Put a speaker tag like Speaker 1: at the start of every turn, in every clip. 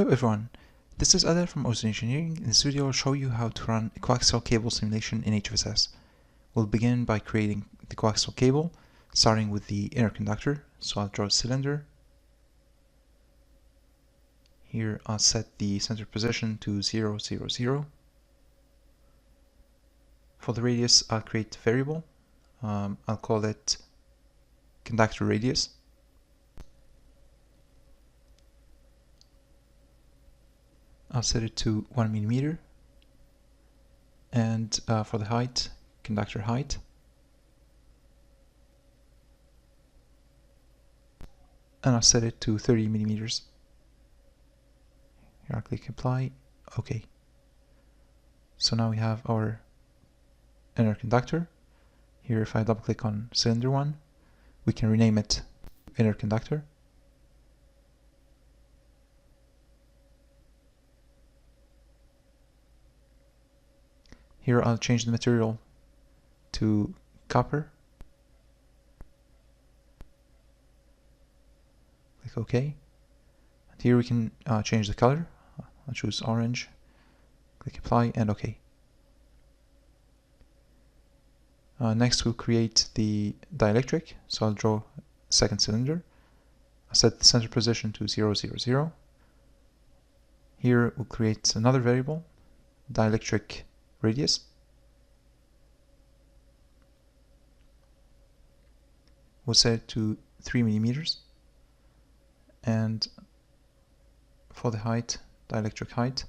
Speaker 1: Hello everyone, this is Adel from Ozone Engineering. In this video I'll show you how to run a coaxial cable simulation in HFSS. We'll begin by creating the coaxial cable, starting with the inner conductor. So I'll draw a cylinder. Here I'll set the center position to 0, 0, 0. For the radius I'll create a variable. I'll call it conductor radius. I'll set it to 1 millimeter, and for the height, conductor height. And I'll set it to 30 millimeters. Here I'll click apply, OK. So now we have our inner conductor. Here if I double click on cylinder 1, we can rename it inner conductor. Here I'll change the material to copper. Click OK. And here we can change the color. I'll choose orange. Click apply and OK. Next we'll create the dielectric. So I'll draw a second cylinder. I'll set the center position to 0, 0, 0. Here we'll create another variable, dielectric radius. We'll set it to 3 millimeters, and for the height, dielectric height,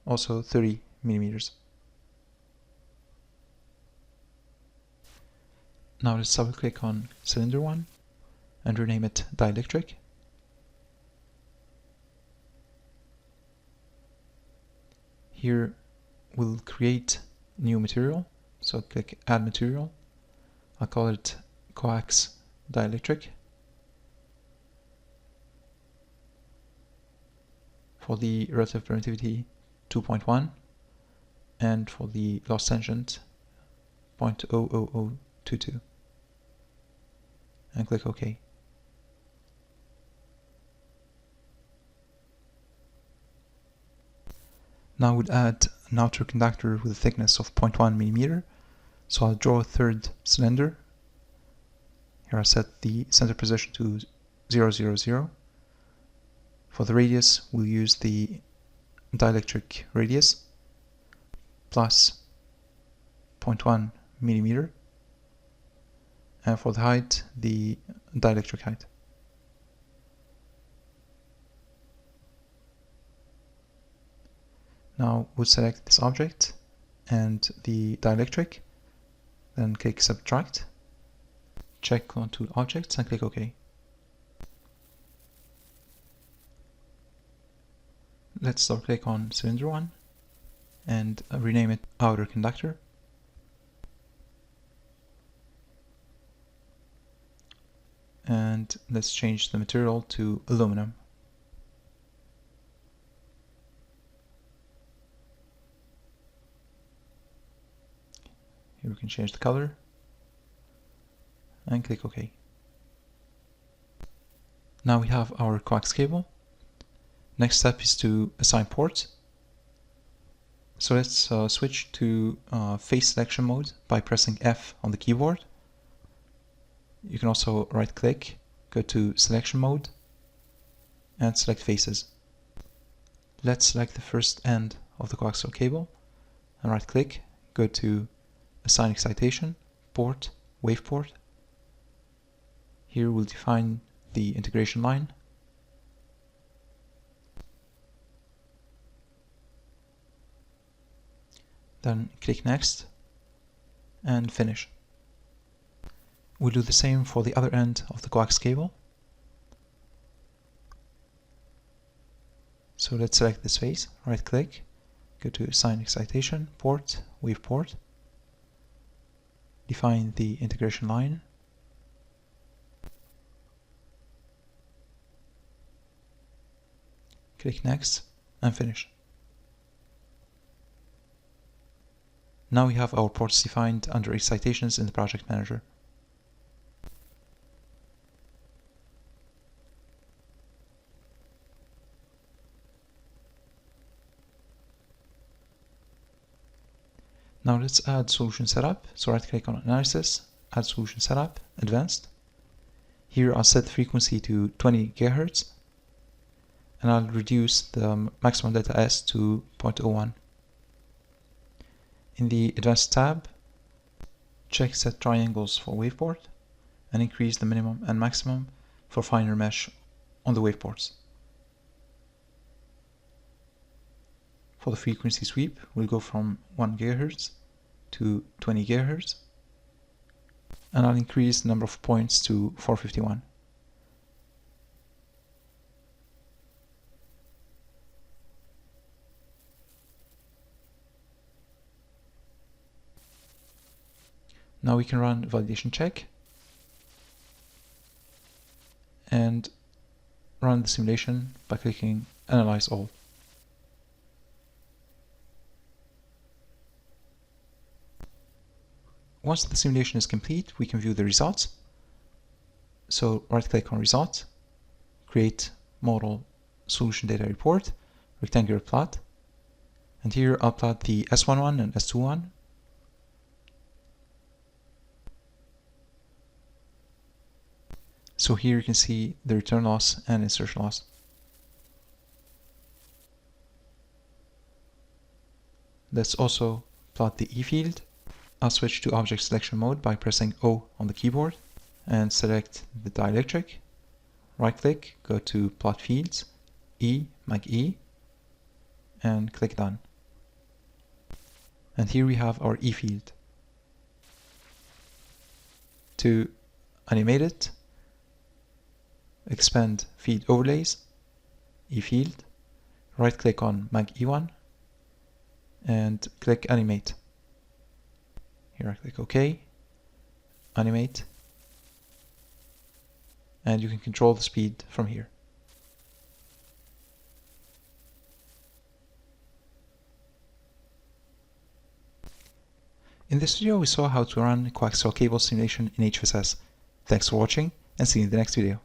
Speaker 1: also 30 millimeters. Now let's double click on cylinder 1 and rename it dielectric. Here we'll create new material, so click add material. I'll call it coax dielectric. For the relative permittivity 2.1, and for the loss tangent 0.00022, and click OK. Now we'll add an outer conductor with a thickness of 0.1 millimeter. So I'll draw a third cylinder. Here I'll set the center position to 0, 0, 0. For the radius, we'll use the dielectric radius plus 0.1 millimeter. And for the height, the dielectric height. Now we'll select this object and the dielectric, then click subtract, check onto objects and click OK. Let's double click on cylinder 1 and rename it outer conductor. And let's change the material to aluminum. Here we can change the color and click OK. Now we have our coax cable. Next step is to assign ports. So let's switch to phase selection mode by pressing F on the keyboard. You can also right click, go to selection mode and select phases. Let's select the first end of the coaxial cable and right click, go to assign excitation, port, wave port. Here we'll define the integration line. Then click next and finish. We'll do the same for the other end of the coax cable. So let's select this phase, right click, go to assign excitation, port, wave port. Define the integration line. Click next and finish. Now we have our ports defined under excitations in the project manager. Now let's add solution setup. So right click on analysis, add solution setup, advanced. Here I'll set the frequency to 20 GHz and I'll reduce the maximum delta S to 0.01. In the advanced tab, check set triangles for waveport and increase the minimum and maximum for finer mesh on the waveports. For the frequency sweep, we'll go from 1 GHz to 20 GHz, and I'll increase the number of points to 451. Now we can run a validation check and run the simulation by clicking Analyze All. Once the simulation is complete, we can view the results. So right-click on Results, create Model Solution Data Report, rectangular plot, and here I'll plot the S11 and S21. So here you can see the return loss and insertion loss. Let's also plot the E field. I'll switch to object selection mode by pressing O on the keyboard and select the dielectric. Right click, go to plot fields, E, mag E, and click done. And here we have our E field. To animate it, expand field overlays, E field, right click on mag E1 and click animate. Here I click OK, animate, and you can control the speed from here. In this video we saw how to run coaxial cable simulation in HFSS. Thanks for watching and see you in the next video.